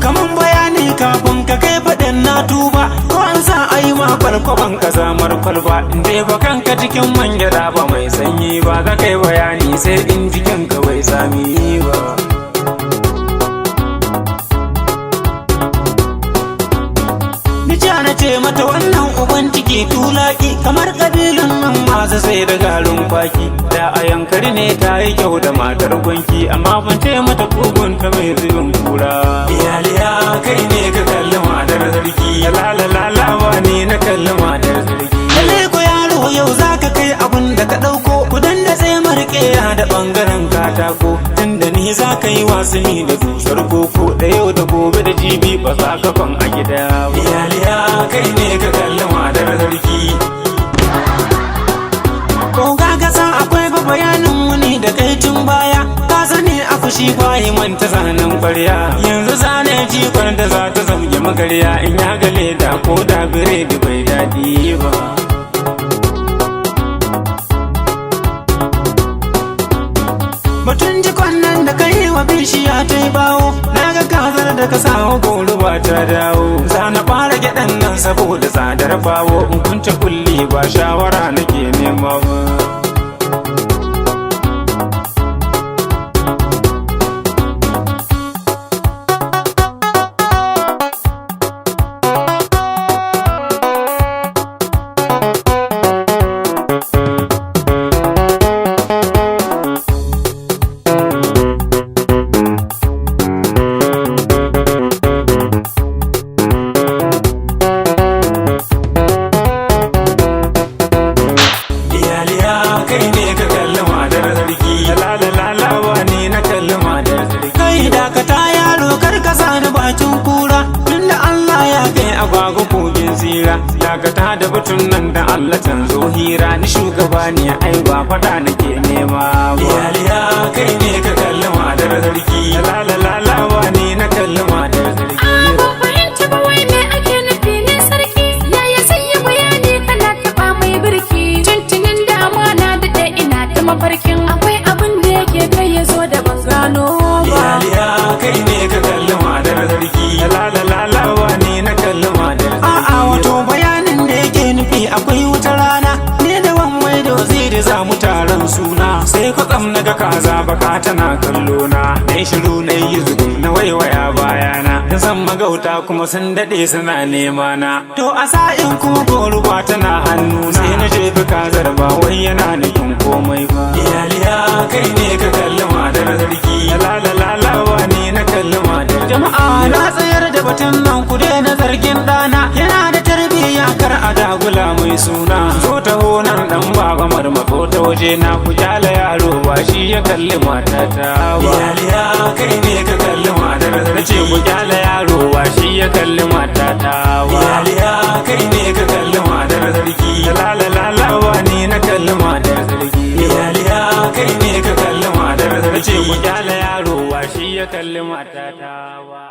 kaman bayani kafin ka kai faɗin na tuba. Ko an sa ai ma kwalkwaban ka zamar kwalba. In dai ba kanka cikin man gyada ba mai sanyi ba, za kai bayani sai in jikin ka bai sami ba. Na ce mata wannan uban ciki tulaki, kamar kabilun nan masu sai da garin kwaki. Da a yankari ne ta yi kyau da matar gwanki, amma ban ce mata kugun ta mai zubin kura. Iyaliya kai ne ka kalli matar sarki, lalala ba ne na kalli matar sarki. Lalle ko yaro yau za ka kai abun da ka ɗauko, kudan da sai marƙeya da ɓangaren katako. Tunda ni za ka yi wasanni da dusar koko, da yau da gobe da jibi ba za ka fan a gida ba. Iyaliya kai ne ka kalli matar sarki. Ko ga san akwai ba bayanin wuni da kai tun baya, ka sani a fushi bayi manta zanen kwarya. Yanzu zane jikon da za ta zamge magarya, in ya gale da ko da biredi bai daɗi ba. Batun jikon nan da kai wa bishiya ta yi bawo, na ga kazar da ka sawo goro ba ta dawo. Za na fara gyaɗan nan saboda tsadar bawo, in kunce kulli ba shawara nake nema ba. Kai ne ka kalli matar sarki, lalala ba ne na kalli matar sarki. Kai dakata yaro kar ka sani bakin kura, tunda Allah ya kai agwagwa kogin tsira. Dakata da batun nan da Allah canzo hira, ni shugaba ne ai ba fada nake nema ba. Iyaliya kai ne ka kalli matar sarki, lalala ba ne na kalli matar sarki. Ban fahimci ba wai me ake nufi ne sarki, yaya sai yi bayani kana taɓa mai birki. Tuntunin dama na daɗe ina ta mafarkin akwai abin da yake kai ya zo da ban gano ba. Iyaliya kai ne ka kalli matar sarki, lalala ba ne na kalli matar sarki. A'a wato bayanin da yake nufi akwai wata rana, ne da wani da waziri za mu taron suna. Sai kwatsam na ga kaza baka tana kallo na, na shiru na yi zugun na waiwaya bayana. Na san magauta kuma sun daɗe suna nema na, to a sa'in kuma goruba tana hannuna. Sai na jefi kazar ba wai yana nufin komai ba. Iyaliya kai ne ka kalli matar sarki, lalala ba ne na kalli matar. Jama'a na tsayar da batun nan ku daina zargin ɗana, yana da tarbiyya kar a dagula mai suna. Zo taho nan dan baba marmako ta waje na, ku kyala yaro ba shi ya kalli matata ba. Iyaliya kai ne ka kalli matar sarki, ce ku kyala yaro ba shi ya kalli matata ba. Iyaliya kai ne ka kalli matar sarki, lalala ba ne na kalli matar sarki. Iyaliya kai ne ka kalli matar sarki, ce ku kyala yaro ba shi ya kalli matata ba.